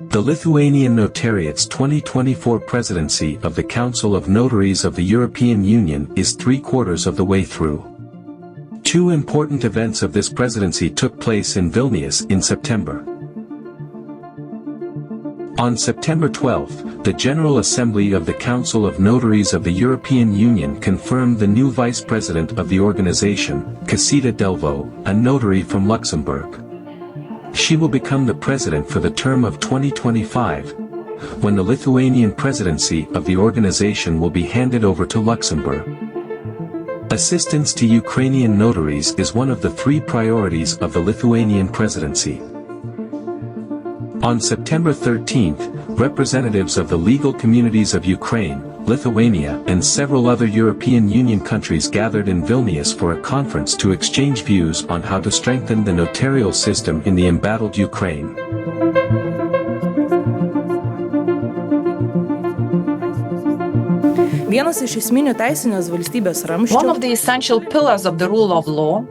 The Lithuanian Notariat's 2024 presidency of the Council of Notaries of the European Union is 3/4 of the way through. Two important events of this presidency took place in Vilnius in September. On September 12, the General Assembly of the Council of Notaries of the European Union confirmed the new vice president of the organization, Casita Delvaux, a notary from Luxembourg. She will become the president for the term of 2025, when the Lithuanian presidency of the organization will be handed over to Luxembourg. Assistance to Ukrainian notaries is one of the 3 priorities of the Lithuanian presidency. On September 13, representatives of the legal communities of Ukraine, Lithuania and several other European Union countries gathered in Vilnius for a conference to exchange views on how to strengthen the notarial system in the embattled Ukraine. One of the essential pillars of the rule of law,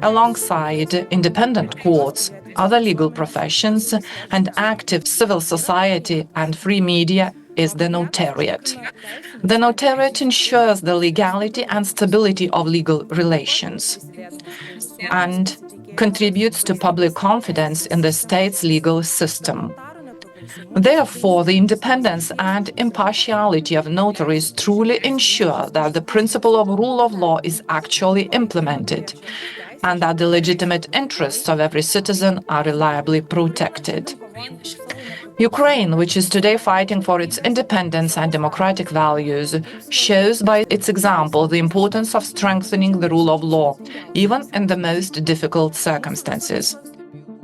alongside independent courts, other legal professions, and active civil society and free media, is the Notariat. The Notariat ensures the legality and stability of legal relations and contributes to public confidence in the state's legal system. Therefore, the independence and impartiality of notaries truly ensure that the principle of rule of law is actually implemented and that the legitimate interests of every citizen are reliably protected. Ukraine, which is today fighting for its independence and democratic values, shows by its example the importance of strengthening the rule of law, even in the most difficult circumstances.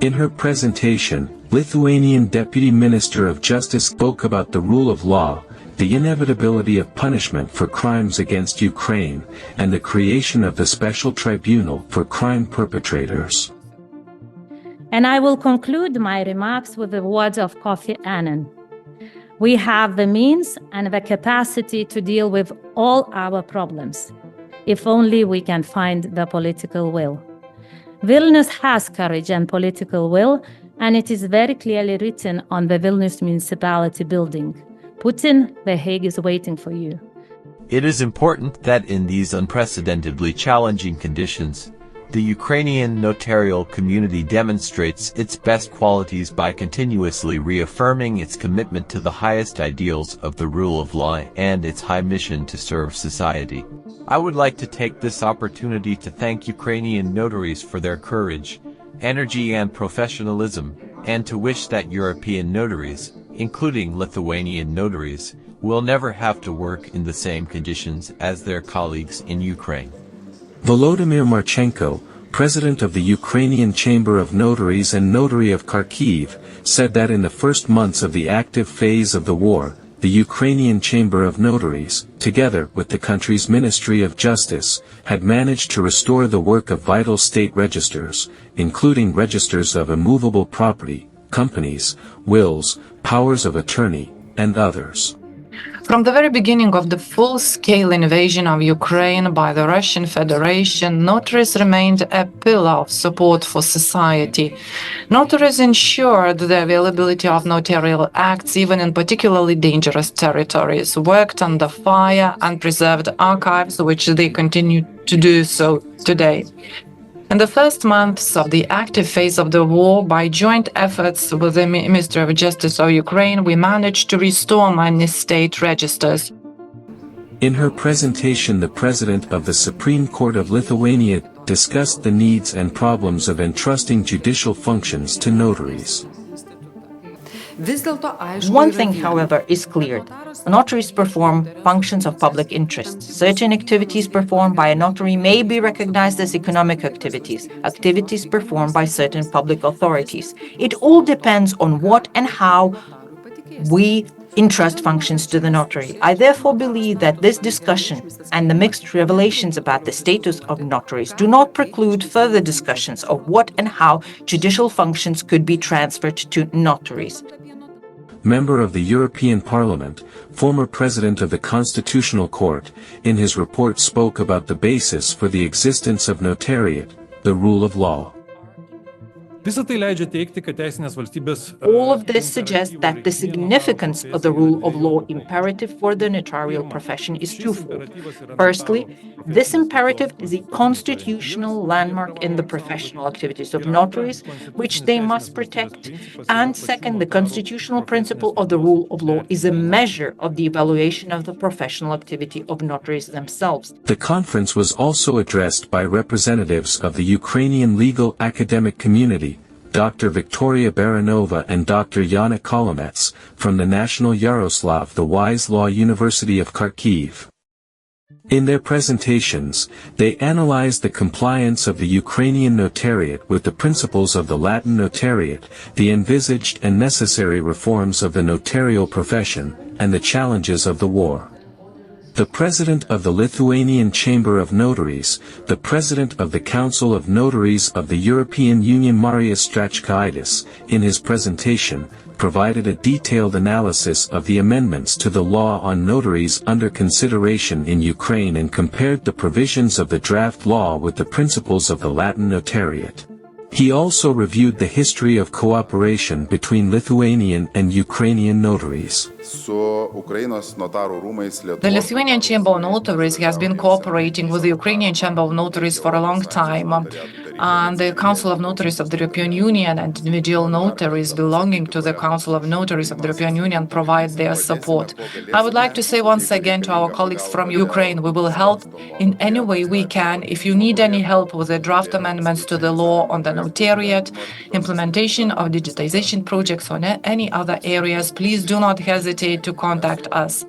In her presentation, Lithuanian Deputy Minister of Justice spoke about the rule of law, the inevitability of punishment for crimes against Ukraine, and the creation of the Special Tribunal for crime perpetrators. And I will conclude my remarks with the words of Kofi Annan. We have the means and the capacity to deal with all our problems, if only we can find the political will. Vilnius has courage and political will, and it is very clearly written on the Vilnius municipality building. Putin, The Hague is waiting for you. It is important that in these unprecedentedly challenging conditions, the Ukrainian notarial community demonstrates its best qualities by continuously reaffirming its commitment to the highest ideals of the rule of law and its high mission to serve society. I would like to take this opportunity to thank Ukrainian notaries for their courage, energy and professionalism, and to wish that European notaries, including Lithuanian notaries, will never have to work in the same conditions as their colleagues in Ukraine. Volodymyr Marchenko, president of the Ukrainian Chamber of Notaries and Notary of Kharkiv, said that in the first months of the active phase of the war, the Ukrainian Chamber of Notaries, together with the country's Ministry of Justice, had managed to restore the work of vital state registers, including registers of immovable property, companies, wills, powers of attorney, and others. From the very beginning of the full-scale invasion of Ukraine by the Russian Federation, notaries remained a pillar of support for society. Notaries ensured the availability of notarial acts even in particularly dangerous territories, worked under fire, and preserved archives, which they continue to do so today. In the first months of the active phase of the war, by joint efforts with the Ministry of Justice of Ukraine, we managed to restore many state registers. In her presentation, the President of the Supreme Court of Lithuania discussed the needs and problems of entrusting judicial functions to notaries. One thing, however, is clear. Notaries perform functions of public interest. Certain activities performed by a notary may be recognized as economic activities, activities performed by certain public authorities. It all depends on what and how we entrust functions to the notary. I therefore believe that this discussion and the mixed revelations about the status of notaries do not preclude further discussions of what and how judicial functions could be transferred to notaries. Member of the European Parliament, former President of the Constitutional Court, in his report spoke about the basis for the existence of Notariat, the rule of law. All of this suggests that the significance of the rule of law imperative for the notarial profession is twofold. Firstly, this imperative is a constitutional landmark in the professional activities of notaries, which they must protect. And second, the constitutional principle of the rule of law is a measure of the evaluation of the professional activity of notaries themselves. The conference was also addressed by representatives of the Ukrainian legal academic community, Dr. Victoria Baranova and Dr. Yana Kolomets, from the National Yaroslav the Wise Law University of Kharkiv. In their presentations, they analyzed the compliance of the Ukrainian Notariat with the principles of the Latin Notariat, the envisaged and necessary reforms of the notarial profession, and the challenges of the war. The President of the Lithuanian Chamber of Notaries, the President of the Council of Notaries of the European Union Marius Strachkaidis, in his presentation, provided a detailed analysis of the amendments to the law on notaries under consideration in Ukraine and compared the provisions of the draft law with the principles of the Latin Notariat. He also reviewed the history of cooperation between Lithuanian and Ukrainian notaries. The Lithuanian Chamber of Notaries has been cooperating with the Ukrainian Chamber of Notaries for a long time, and the Council of Notaries of the European Union and individual notaries belonging to the Council of Notaries of the European Union provide their support. I would like to say once again to our colleagues from Ukraine, we will help in any way we can. If you need any help with the draft amendments to the law on the Notariat, implementation of digitization projects or any other areas, please do not hesitate to contact us.